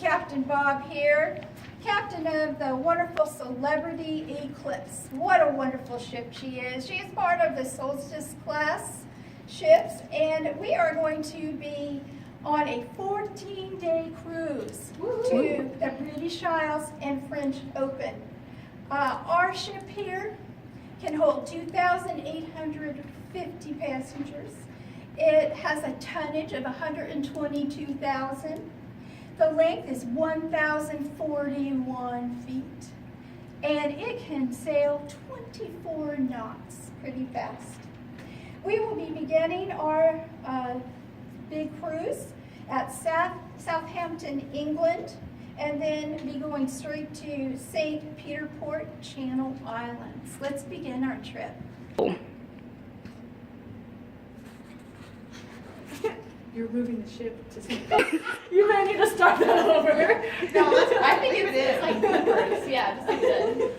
Captain Bob here, captain of the wonderful Celebrity Eclipse. What a wonderful ship she is. She is part of the Solstice class ships, and we are going to be on a 14-day cruise to the British Isles and French Open. Our ship here can hold 2,850 passengers. It has a tonnage of 122,000. The length is 1,041 feet, and it can sail 24 knots, pretty fast. We will be beginning our big cruise at Southampton, England, and then be going straight to St. Peter Port, Channel Islands. Let's begin our trip. You're moving the ship to St. You may need to start that over. No, I think it is like Clippers. Yeah, just like that.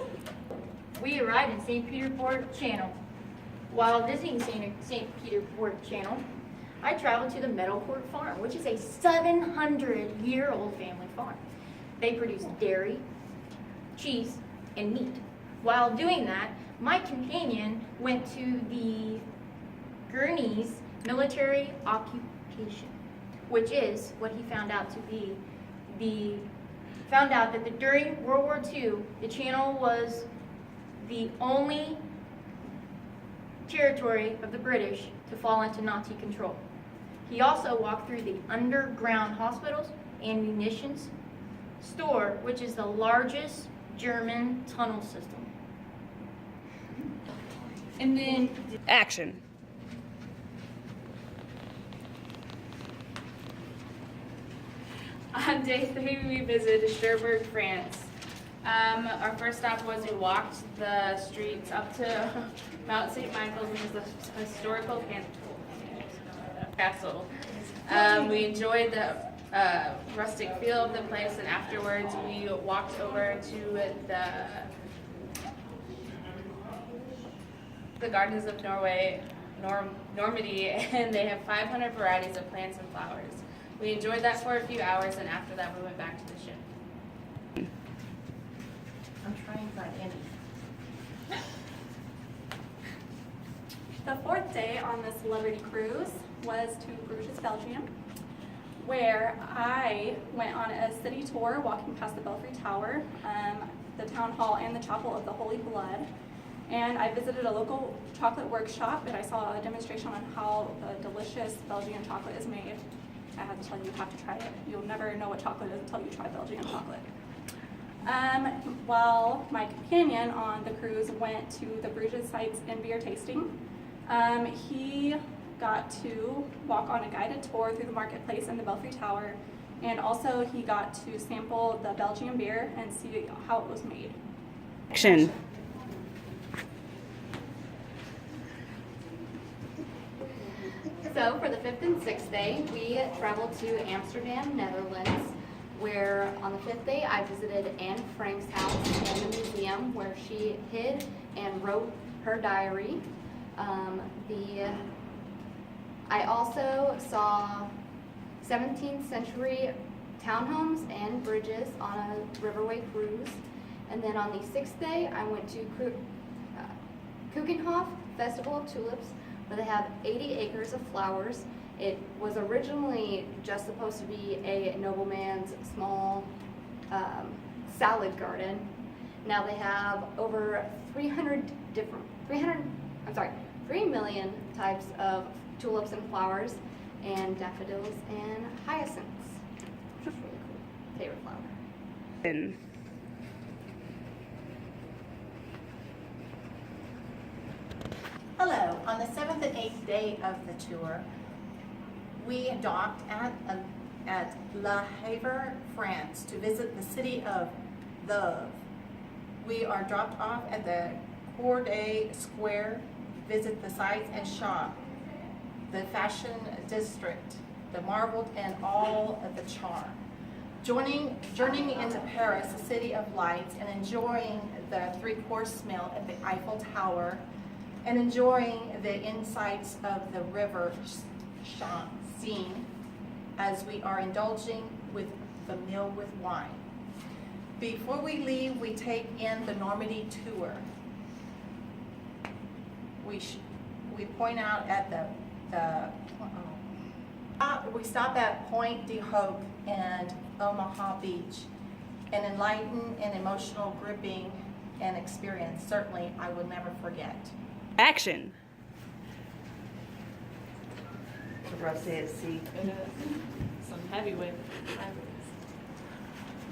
We arrived in St. Peter Port Channel. While visiting St. Peter Port Channel, I traveled to the Meadowport Farm, which is a 700-year-old family farm. They produce dairy, cheese, and meat. While doing that, my companion went to the Gurney's military occupation, which is what he found out to be that during World War II, the Channel was the only territory of the British to fall into Nazi control. He also walked through the underground hospitals and munitions store, which is the largest German tunnel system. And then Action. On day 3, we visited Cherbourg, France. Our first stop was we walked the streets up to Mount St. Michael's, which is the historical castle. We enjoyed the rustic feel of the place, and afterwards we walked over to the Gardens of Normandy, and they have 500 varieties of plants and flowers. We enjoyed that for a few hours, and after that we went back to the ship. I'm trying to find Andy. The fourth day on the Celebrity Cruise was to Bruges, Belgium, where I went on a city tour walking past the Belfry Tower, the town hall, and the Chapel of the Holy Blood. And I visited a local chocolate workshop, and I saw a demonstration on how the delicious Belgian chocolate is made. I have to tell you, you have to try it. You'll never know what chocolate is until you try Belgian chocolate. While my companion on the cruise went to the Bruges sites and beer tasting, he got to walk on a guided tour through the marketplace and the Belfry Tower, and also he got to sample the Belgian beer and see how it was made. Action. So for the 5th and 6th day, we traveled to Amsterdam, Netherlands, where on the 5th day I visited Anne Frank's house and the museum where she hid and wrote her diary. I also saw 17th century townhomes and bridges on a riverway cruise. And then on the 6th day, I went to Keukenhof Festival of Tulips, where they have 80 acres of flowers. It was originally just supposed to be a nobleman's small salad garden. Now they have over 3 million types of tulips and flowers, and daffodils and hyacinths, which is really cool. Favorite flower. Hello. On the 7th and 8th day of the tour, we docked at Le Havre, France, to visit the city of Love. We are dropped off at the Cour des Square, visit the sights and shop, the fashion district, the marbled and all of the charm. Journeying into Paris, the city of lights, and enjoying the three-course meal at the Eiffel Tower, and enjoying the insights of the river Seine as we are indulging with the meal with wine. Before we leave, we take in the Normandy tour. We point out at we stop at Point de Hope and Omaha Beach, an enlightened and emotional gripping and experience. Certainly, I will never forget. Action. Rough day at sea. Some heavyweight.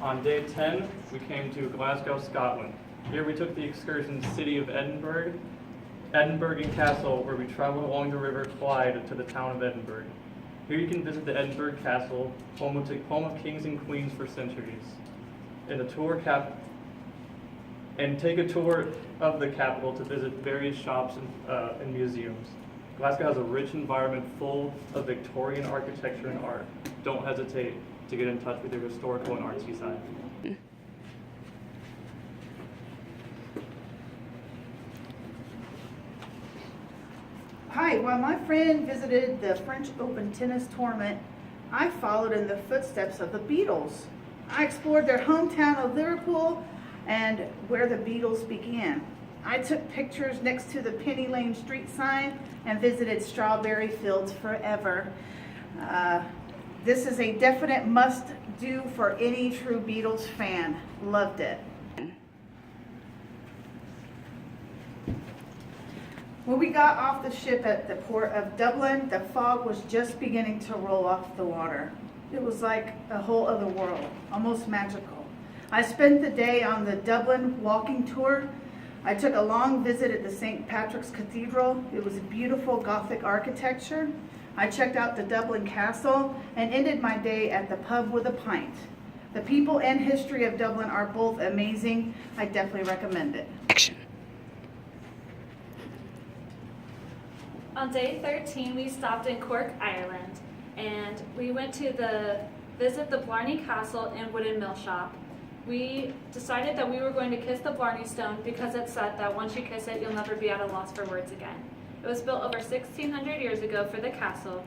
On day 10, we came to Glasgow, Scotland. Here we took the excursion city of Edinburgh and Castle, where we traveled along the River Clyde to the town of Edinburgh. Here you can visit the Edinburgh Castle, home of kings and queens for centuries. And take a tour of the capital to visit various shops and museums. Glasgow has a rich environment full of Victorian architecture and art. Don't hesitate to get in touch with your historical and artsy side. Hi, while my friend visited the French Open tennis tournament, I followed in the footsteps of the Beatles. I explored their hometown of Liverpool and where the Beatles began. I took pictures next to the Penny Lane street sign and visited Strawberry Fields Forever. This is a definite must-do for any true Beatles fan. Loved it. When we got off the ship at the port of Dublin, the fog was just beginning to roll off the water. It was like a whole other world, almost magical. I spent the day on the Dublin walking tour. I took a long visit at the St. Patrick's Cathedral. It was beautiful Gothic architecture. I checked out the Dublin Castle and ended my day at the pub with a pint. The people and history of Dublin are both amazing. I definitely recommend it. Action. On day 13, we stopped in Cork, Ireland, and we went to visit the Blarney Castle and Wooden Mill Shop. We decided that we were going to kiss the Blarney Stone because it said that once you kiss it, you'll never be at a loss for words again. It was built over 1,600 years ago for the castle.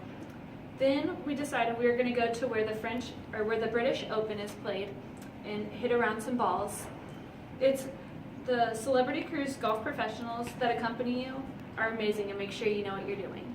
Then we decided we were going to go to where the British Open is played and hit around some balls. It's the Celebrity Cruise golf professionals that accompany you are amazing and make sure you know what you're doing.